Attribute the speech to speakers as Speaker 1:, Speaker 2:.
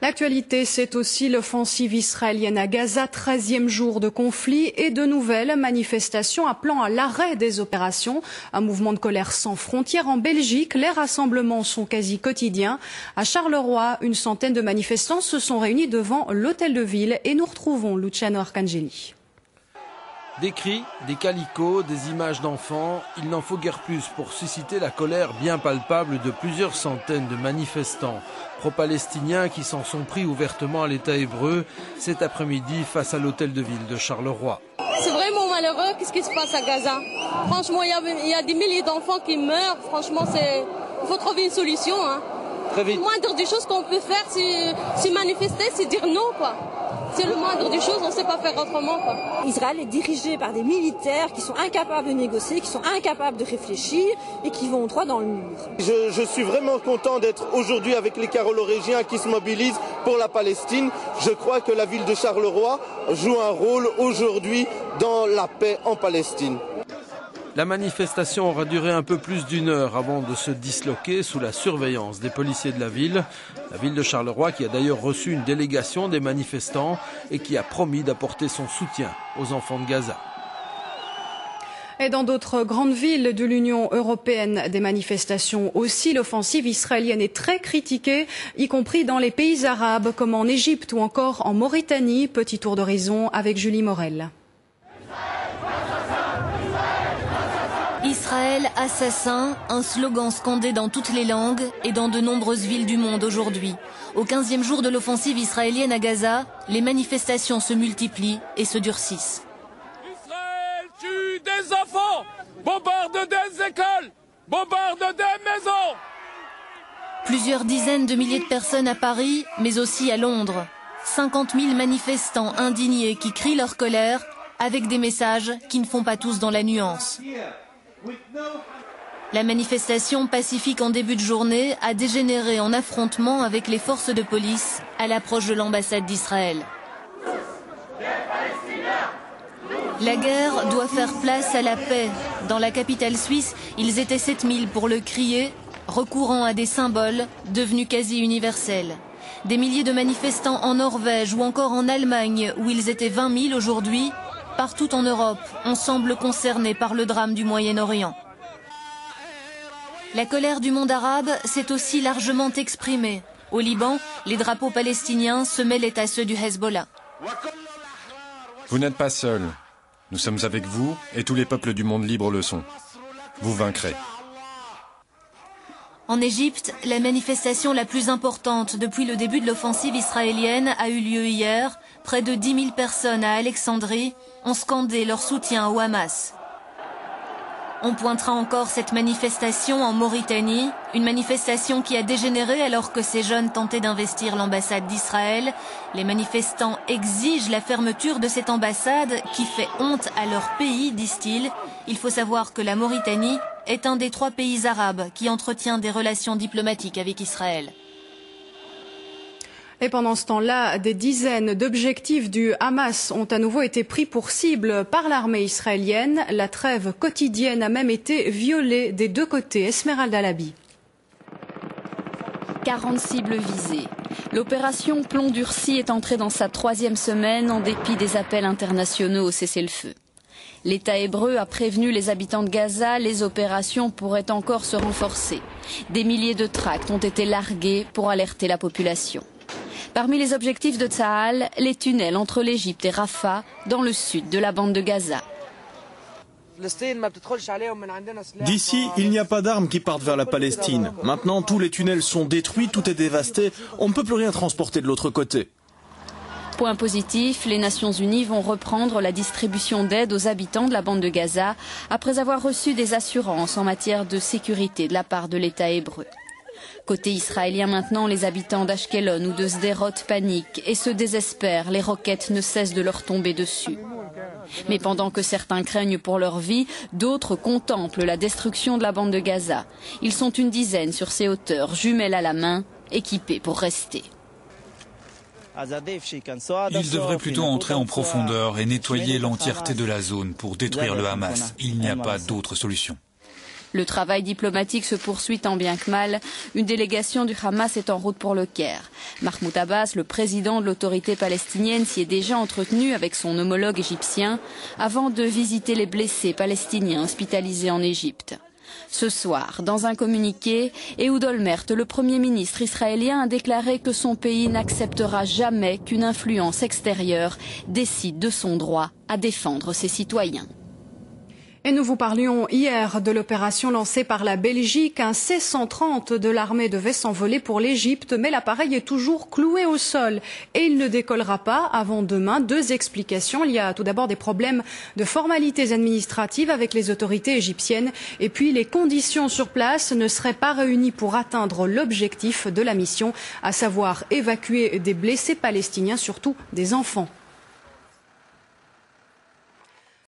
Speaker 1: L'actualité, c'est aussi l'offensive israélienne à Gaza, 13e jour de conflit et de nouvelles manifestations appelant à l'arrêt des opérations. Un mouvement de colère sans frontières en Belgique. Les rassemblements sont quasi quotidiens. À Charleroi, une centaine de manifestants se sont réunis devant l'hôtel de ville et nous retrouvons Luciano Arcangeli.
Speaker 2: Des cris, des calicots, des images d'enfants, il n'en faut guère plus pour susciter la colère bien palpable de plusieurs centaines de manifestants pro-palestiniens qui s'en sont pris ouvertement à l'État hébreu cet après-midi face à l'hôtel de ville de Charleroi.
Speaker 3: C'est vraiment malheureux qu'est-ce qui se passe à Gaza. Franchement, il y a des milliers d'enfants qui meurent. Franchement, il faut trouver une solution. Très vite. Le moindre des choses qu'on peut faire, c'est manifester, c'est dire non, quoi. C'est le moindre des choses, on ne sait pas faire autrement, quoi.
Speaker 4: Israël est dirigé par des militaires qui sont incapables de négocier, qui sont incapables de réfléchir et qui vont droit dans le mur.
Speaker 5: Je suis vraiment content d'être aujourd'hui avec les Carolorégiens qui se mobilisent pour la Palestine. Je crois que la ville de Charleroi joue un rôle aujourd'hui dans la paix en Palestine.
Speaker 2: La manifestation aura duré un peu plus d'une heure avant de se disloquer sous la surveillance des policiers de la ville. La ville de Charleroi qui a d'ailleurs reçu une délégation des manifestants et qui a promis d'apporter son soutien aux enfants de Gaza.
Speaker 1: Et dans d'autres grandes villes de l'Union européenne, des manifestations aussi. L'offensive israélienne est très critiquée, y compris dans les pays arabes comme en Égypte ou encore en Mauritanie. Petit tour d'horizon avec Julie Morel.
Speaker 6: Israël assassin, un slogan scandé dans toutes les langues et dans de nombreuses villes du monde aujourd'hui. Au 15e jour de l'offensive israélienne à Gaza, les manifestations se multiplient et se durcissent.
Speaker 7: Israël tue des enfants, bombarde des écoles, bombarde des maisons.
Speaker 6: Plusieurs dizaines de milliers de personnes à Paris, mais aussi à Londres. 50 000 manifestants indignés qui crient leur colère avec des messages qui ne font pas tous dans la nuance. La manifestation pacifique en début de journée a dégénéré en affrontement avec les forces de police à l'approche de l'ambassade d'Israël. La guerre doit faire place à la paix. Dans la capitale suisse, ils étaient 7000 pour le crier, recourant à des symboles devenus quasi universels. Des milliers de manifestants en Norvège ou encore en Allemagne, où ils étaient 20 000 aujourd'hui. Partout en Europe, on semble concerné par le drame du Moyen-Orient. La colère du monde arabe s'est aussi largement exprimée. Au Liban, les drapeaux palestiniens se mêlaient à ceux du Hezbollah.
Speaker 8: Vous n'êtes pas seul. Nous sommes avec vous et tous les peuples du monde libre le sont. Vous vaincrez.
Speaker 6: En Égypte, la manifestation la plus importante depuis le début de l'offensive israélienne a eu lieu hier. Près de 10 000 personnes à Alexandrie ont scandé leur soutien au Hamas. On pointera encore cette manifestation en Mauritanie, une manifestation qui a dégénéré alors que ces jeunes tentaient d'investir l'ambassade d'Israël. Les manifestants exigent la fermeture de cette ambassade qui fait honte à leur pays, disent-ils. Il faut savoir que la Mauritanie est un des 3 pays arabes qui entretient des relations diplomatiques avec Israël.
Speaker 1: Et pendant ce temps-là, des dizaines d'objectifs du Hamas ont à nouveau été pris pour cible par l'armée israélienne. La trêve quotidienne a même été violée des deux côtés. Esmeralda Labi.
Speaker 9: 40 cibles visées. L'opération Plomb durci est entrée dans sa 3e semaine en dépit des appels internationaux au cessez-le-feu. L'État hébreu a prévenu les habitants de Gaza, les opérations pourraient encore se renforcer. Des milliers de tracts ont été largués pour alerter la population. Parmi les objectifs de Tsahal, les tunnels entre l'Égypte et Rafah, dans le sud de la bande de Gaza.
Speaker 10: D'ici, il n'y a pas d'armes qui partent vers la Palestine. Maintenant, tous les tunnels sont détruits, tout est dévasté. On ne peut plus rien transporter de l'autre côté.
Speaker 9: Point positif, les Nations Unies vont reprendre la distribution d'aide aux habitants de la bande de Gaza après avoir reçu des assurances en matière de sécurité de la part de l'État hébreu. Côté israélien maintenant, les habitants d'Ashkelon ou de Sderot paniquent et se désespèrent, les roquettes ne cessent de leur tomber dessus. Mais pendant que certains craignent pour leur vie, d'autres contemplent la destruction de la bande de Gaza. Ils sont une dizaine sur ces hauteurs, jumelles à la main, équipés pour rester.
Speaker 11: Ils devraient plutôt entrer en profondeur et nettoyer l'entièreté de la zone pour détruire le Hamas. Il n'y a pas d'autre solution.
Speaker 9: Le travail diplomatique se poursuit tant bien que mal. Une délégation du Hamas est en route pour le Caire. Mahmoud Abbas, le président de l'autorité palestinienne, s'y est déjà entretenu avec son homologue égyptien avant de visiter les blessés palestiniens hospitalisés en Égypte. Ce soir, dans un communiqué, Ehud Olmert, le Premier ministre israélien, a déclaré que son pays n'acceptera jamais qu'une influence extérieure décide de son droit à défendre ses citoyens.
Speaker 1: Et nous vous parlions hier de l'opération lancée par la Belgique. Un C-130 de l'armée devait s'envoler pour l'Égypte, mais l'appareil est toujours cloué au sol et il ne décollera pas avant demain. 2 explications. Il y a tout d'abord des problèmes de formalités administratives avec les autorités égyptiennes et puis les conditions sur place ne seraient pas réunies pour atteindre l'objectif de la mission, à savoir évacuer des blessés palestiniens, surtout des enfants.